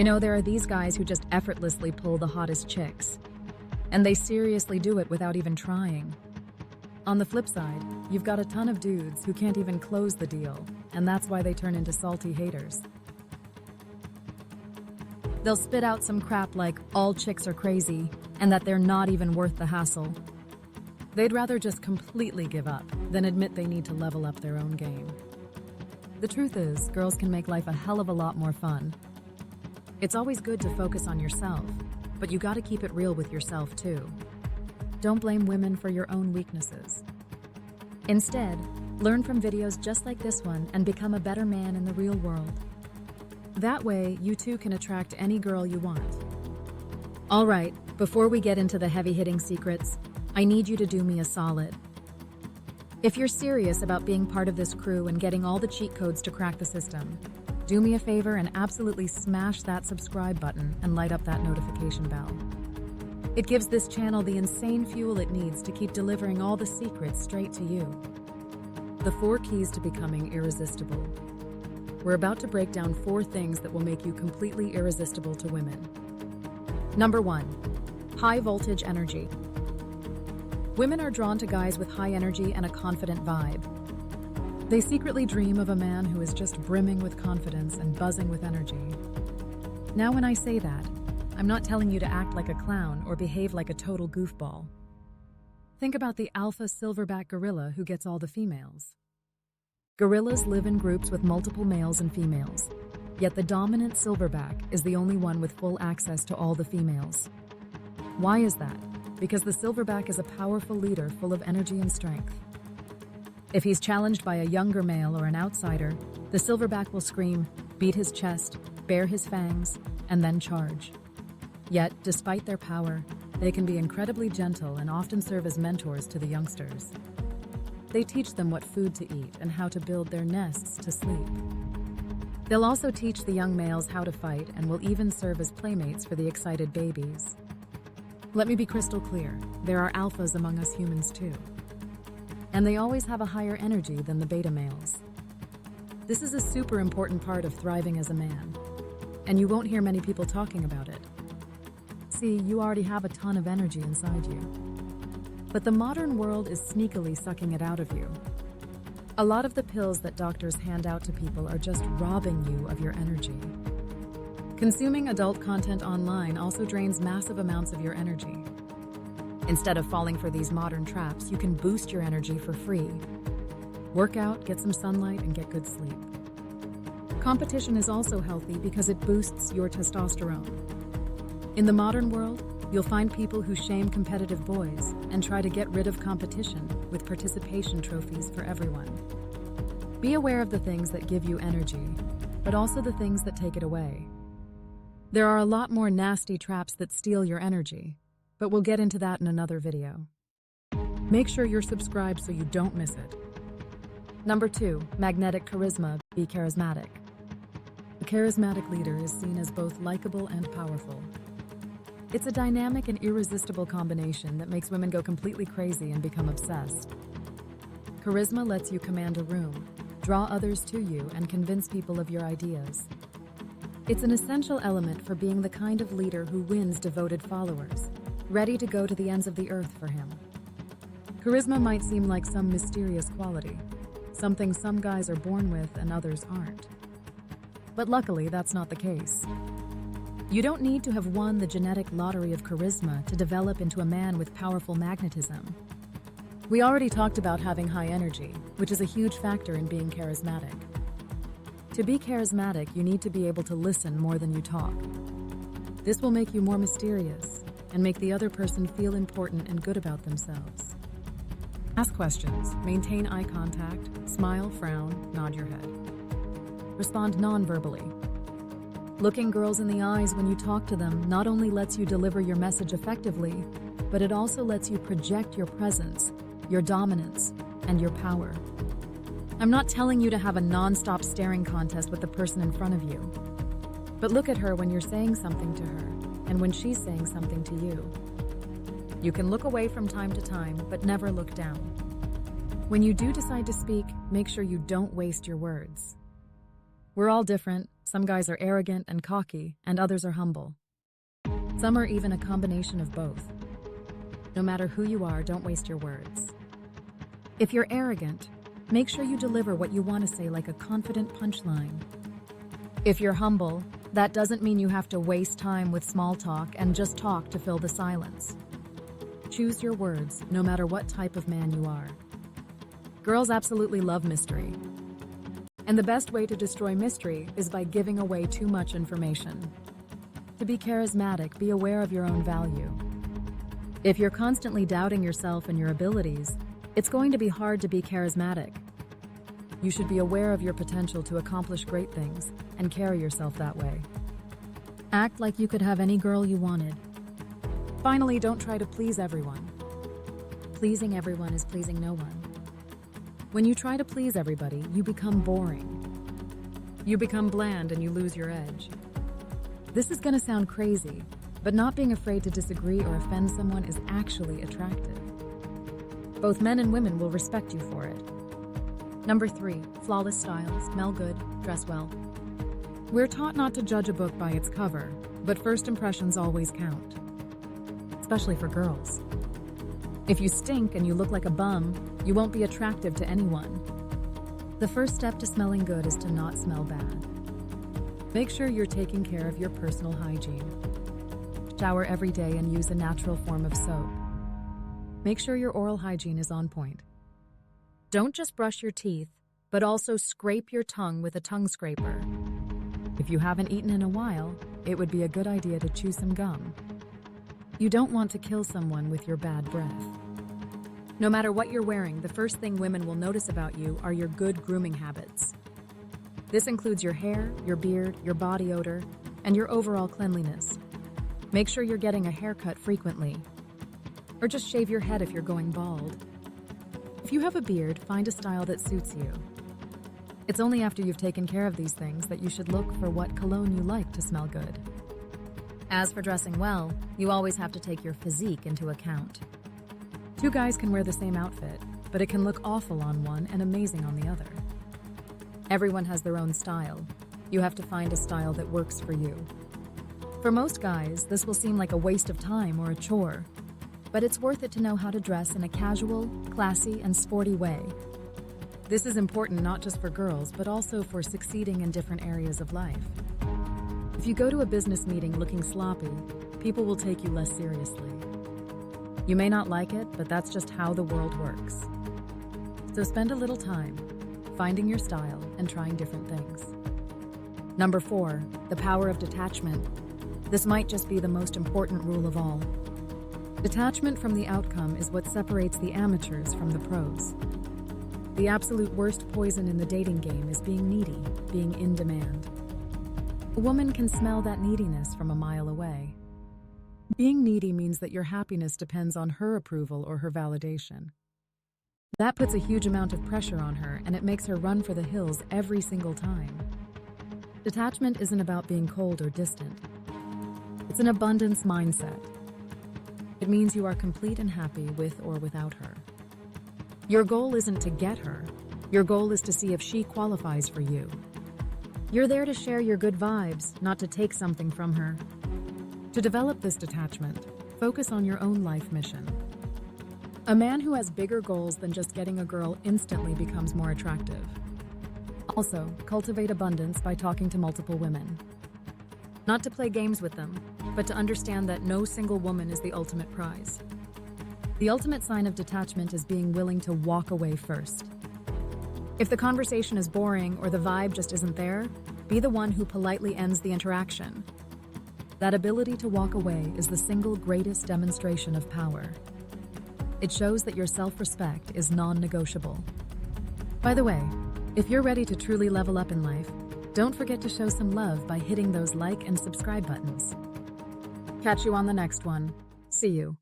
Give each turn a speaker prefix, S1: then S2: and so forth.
S1: There are these guys who just effortlessly pull the hottest chicks. And they seriously do it without even trying. On the flip side, you've got a ton of dudes who can't even close the deal, and that's why they turn into salty haters. They'll spit out some crap like all chicks are crazy and that they're not even worth the hassle. They'd rather just completely give up than admit they need to level up their own game. The truth is, girls can make life a hell of a lot more fun. It's always good to focus on yourself, but you gotta keep it real with yourself too. Don't blame women for your own weaknesses. Instead, learn from videos just like this one and become a better man in the real world. That way, you too can attract any girl you want. All right, before we get into the heavy-hitting secrets, I need you to do me a solid. If you're serious about being part of this crew and getting all the cheat codes to crack the system, do me a favor and absolutely smash that subscribe button and light up that notification bell. It gives this channel the insane fuel it needs to keep delivering all the secrets straight to you. The 4 keys to becoming irresistible. We're about to break down 4 things that will make you completely irresistible to women. Number 1, high voltage energy. Women are drawn to guys with high energy and a confident vibe. They secretly dream of a man who is just brimming with confidence and buzzing with energy. Now, when I say that, I'm not telling you to act like a clown or behave like a total goofball. Think about the alpha silverback gorilla who gets all the females. Gorillas live in groups with multiple males and females, yet the dominant silverback is the only one with full access to all the females. Why is that? Because the silverback is a powerful leader full of energy and strength. If he's challenged by a younger male or an outsider, the silverback will scream, beat his chest, bare his fangs, and then charge. Yet, despite their power, they can be incredibly gentle and often serve as mentors to the youngsters. They teach them what food to eat and how to build their nests to sleep. They'll also teach the young males how to fight and will even serve as playmates for the excited babies. Let me be crystal clear, there are alphas among us humans too. And they always have a higher energy than the beta males. This is a super important part of thriving as a man, and you won't hear many people talking about it. See, you already have a ton of energy inside you. But the modern world is sneakily sucking it out of you. A lot of the pills that doctors hand out to people are just robbing you of your energy. Consuming adult content online also drains massive amounts of your energy. Instead of falling for these modern traps, you can boost your energy for free. Work out, get some sunlight, and get good sleep. Competition is also healthy because it boosts your testosterone. In the modern world, you'll find people who shame competitive boys and try to get rid of competition with participation trophies for everyone. Be aware of the things that give you energy, but also the things that take it away. There are a lot more nasty traps that steal your energy, but we'll get into that in another video. Make sure you're subscribed so you don't miss it. Number 2, magnetic charisma. Be charismatic. A charismatic leader is seen as both likable and powerful. It's a dynamic and irresistible combination that makes women go completely crazy and become obsessed. Charisma lets you command a room, draw others to you, and convince people of your ideas. It's an essential element for being the kind of leader who wins devoted followers, ready to go to the ends of the earth for him. Charisma might seem like some mysterious quality, something some guys are born with and others aren't. But luckily, that's not the case. You don't need to have won the genetic lottery of charisma to develop into a man with powerful magnetism. We already talked about having high energy, which is a huge factor in being charismatic. To be charismatic, you need to be able to listen more than you talk. This will make you more mysterious and make the other person feel important and good about themselves. Ask questions, maintain eye contact, smile, frown, nod your head. Respond non-verbally. Looking girls in the eyes when you talk to them not only lets you deliver your message effectively, but it also lets you project your presence, your dominance, and your power. I'm not telling you to have a non-stop staring contest with the person in front of you, but look at her when you're saying something to her and when she's saying something to you. You can look away from time to time, but never look down. When you do decide to speak, make sure you don't waste your words. We're all different, Some guys are arrogant and cocky, and others are humble. Some are even a combination of both. No matter who you are, don't waste your words. If you're arrogant, make sure you deliver what you want to say like a confident punchline. If you're humble, that doesn't mean you have to waste time with small talk and just talk to fill the silence. Choose your words, no matter what type of man you are. Girls absolutely love mystery. And the best way to destroy mystery is by giving away too much information. To be charismatic, be aware of your own value. If you're constantly doubting yourself and your abilities, it's going to be hard to be charismatic. You should be aware of your potential to accomplish great things and carry yourself that way. Act like you could have any girl you wanted. Finally, don't try to please everyone. Pleasing everyone is pleasing no one. When you try to please everybody, you become boring. You become bland and you lose your edge. This is going to sound crazy, but not being afraid to disagree or offend someone is actually attractive. Both men and women will respect you for it. Number 3, flawless style, smell good, dress well. We're taught not to judge a book by its cover, but first impressions always count. Especially for girls. If you stink and you look like a bum, you won't be attractive to anyone. The first step to smelling good is to not smell bad. Make sure you're taking care of your personal hygiene. Shower every day and use a natural form of soap. Make sure your oral hygiene is on point. Don't just brush your teeth, but also scrape your tongue with a tongue scraper. If you haven't eaten in a while, it would be a good idea to chew some gum. You don't want to kill someone with your bad breath. No matter what you're wearing, the first thing women will notice about you are your good grooming habits. This includes your hair, your beard, your body odor, and your overall cleanliness. Make sure you're getting a haircut frequently. Or just shave your head if you're going bald. If you have a beard, find a style that suits you. It's only after you've taken care of these things that you should look for what cologne you like to smell good. As for dressing well, you always have to take your physique into account. 2 guys can wear the same outfit, but it can look awful on one and amazing on the other. Everyone has their own style. You have to find a style that works for you. For most guys, this will seem like a waste of time or a chore, but it's worth it to know how to dress in a casual, classy, and sporty way. This is important not just for girls, but also for succeeding in different areas of life. If you go to a business meeting looking sloppy, people will take you less seriously. You may not like it, but that's just how the world works. So spend a little time finding your style and trying different things. Number 4, the power of detachment. This might just be the most important rule of all. Detachment from the outcome is what separates the amateurs from the pros. The absolute worst poison in the dating game is being needy, being in demand. A woman can smell that neediness from a mile away. Being needy means that your happiness depends on her approval or her validation. That puts a huge amount of pressure on her, and it makes her run for the hills every single time. Detachment isn't about being cold or distant. It's an abundance mindset. It means you are complete and happy with or without her. Your goal isn't to get her. Your goal is to see if she qualifies for you. You're there to share your good vibes, not to take something from her. To develop this detachment, focus on your own life mission. A man who has bigger goals than just getting a girl instantly becomes more attractive. Also, cultivate abundance by talking to multiple women. Not to play games with them, but to understand that no single woman is the ultimate prize. The ultimate sign of detachment is being willing to walk away first. If the conversation is boring or the vibe just isn't there, be the one who politely ends the interaction. That ability to walk away is the single greatest demonstration of power. It shows that your self-respect is non-negotiable. By the way, if you're ready to truly level up in life, don't forget to show some love by hitting those like and subscribe buttons. Catch you on the next one. See you.